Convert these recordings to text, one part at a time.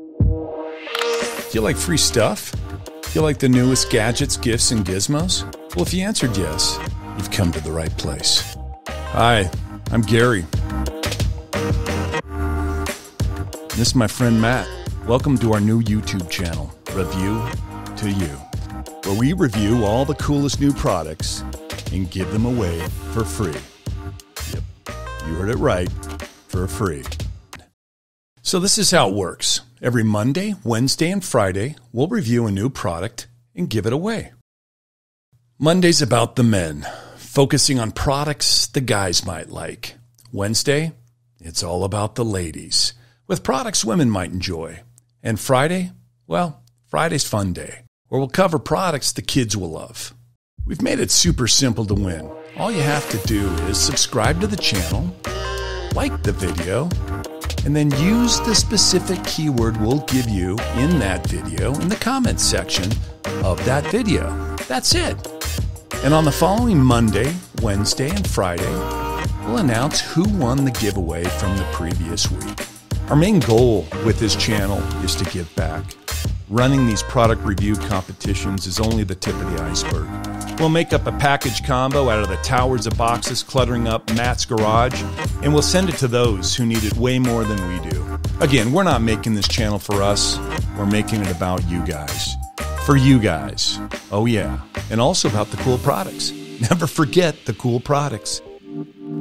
Do you like free stuff? Do you like the newest gadgets, gifts, and gizmos? Well, if you answered yes, you've come to the right place. Hi, I'm Gary. This is my friend Matt. Welcome to our new YouTube channel, Review to You, where we review all the coolest new products and give them away for free. Yep, you heard it right, for free. So this is how it works. Every Monday, Wednesday, and Friday, we'll review a new product and give it away. Monday's about the men, focusing on products the guys might like. Wednesday, it's all about the ladies, with products women might enjoy. And Friday, well, Friday's fun day, where we'll cover products the kids will love. We've made it super simple to win. All you have to do is subscribe to the channel, like the video, and then use the specific keyword we'll give you in that video in the comments section of that video. That's it. And on the following Monday, Wednesday, and Friday, we'll announce who won the giveaway from the previous week. Our main goal with this channel is to give back. Running these product review competitions is only the tip of the iceberg. We'll make up a package combo out of the towers of boxes cluttering up Matt's garage, and we'll send it to those who need it way more than we do. Again, we're not making this channel for us. We're making it about you guys. For you guys. Oh yeah. And also about the cool products. Never forget the cool products.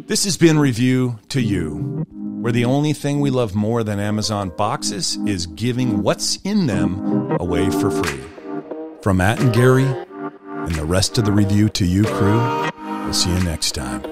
This has been Review to You, where the only thing we love more than Amazon boxes is giving what's in them away for free. From Matt and Gary and the rest of the Review to You crew, we'll see you next time.